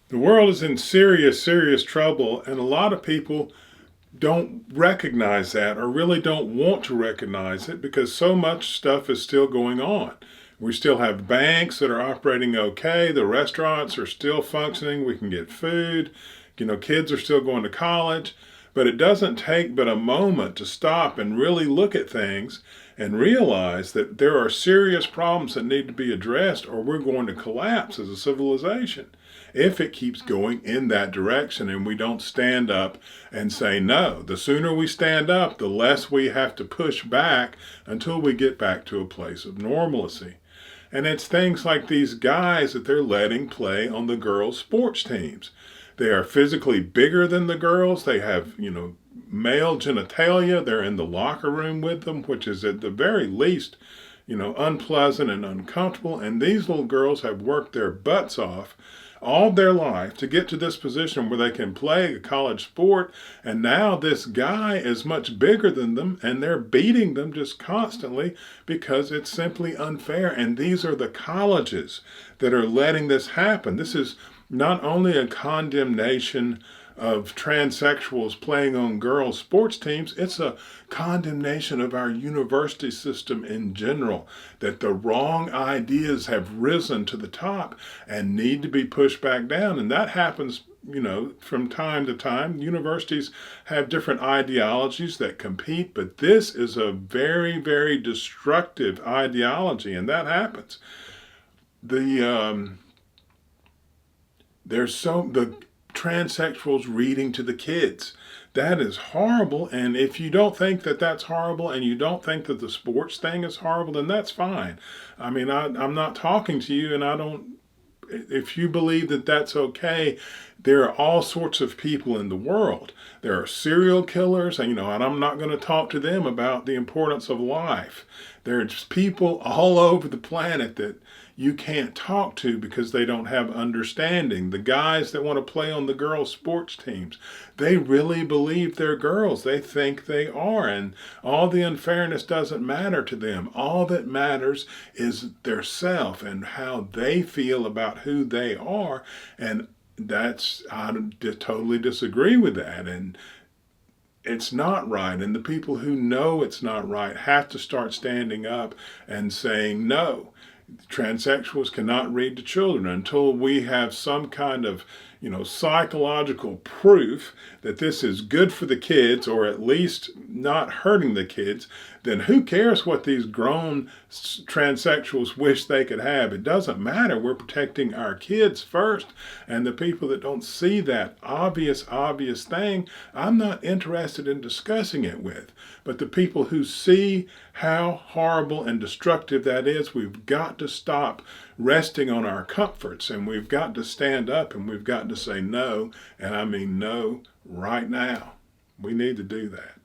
The world is in serious, serious trouble, and a lot of people don't recognize that or really don't want to recognize it because so much stuff is still going on. We still have banks that are operating okay, the restaurants are still functioning, we can get food, kids are still going to college, but it doesn't take but a moment to stop and really look at things and realize that there are serious problems that need to be addressed or we're going to collapse as a civilization if it keeps going in that direction and we don't stand up and say no. The sooner we stand up, the less we have to push back until we get back to a place of normalcy. And it's things like these guys that they're letting play on the girls' sports teams. They are physically bigger than the girls. They have, male genitalia. They're in the locker room with them, which is at the very least, unpleasant and uncomfortable. And these little girls have worked their butts off all their life to get to this position where they can play a college sport. And now this guy is much bigger than them and they're beating them just constantly because it's simply unfair. And these are the colleges that are letting this happen. This is not only a condemnation of transsexuals playing on girls' sports teams, it's a condemnation of our university system in general, that the wrong ideas have risen to the top and need to be pushed back down. And that happens, from time to time. Universities have different ideologies that compete, but this is a very, very destructive ideology, and that happens. The the transsexuals reading to the kids. That is horrible. And if you don't think that that's horrible and you don't think that the sports thing is horrible, then that's fine. I mean, I'm not talking to you and I don't, if you believe that that's okay, there are all sorts of people in the world. There are serial killers, and I'm not going to talk to them about the importance of life. There's people all over the planet that you can't talk to because they don't have understanding. The guys that want to play on the girls' sports teams, they really believe they're girls. They think they are, and all the unfairness doesn't matter to them. All that matters is their self and how they feel about who they are, and I totally disagree with that. And it's not right. And the people who know it's not right have to start standing up and saying no. Transsexuals cannot read to children until we have some kind of, psychological proof that this is good for the kids or at least not hurting the kids. Then who cares what these grown transsexuals wish they could have? It doesn't matter. We're protecting our kids first. And the people that don't see that obvious thing, I'm not interested in discussing it with. But the people who see how horrible and destructive that is, we've got to stop resting on our comforts, and we've got to stand up and we've got to say no, and I mean no right now. We need to do that.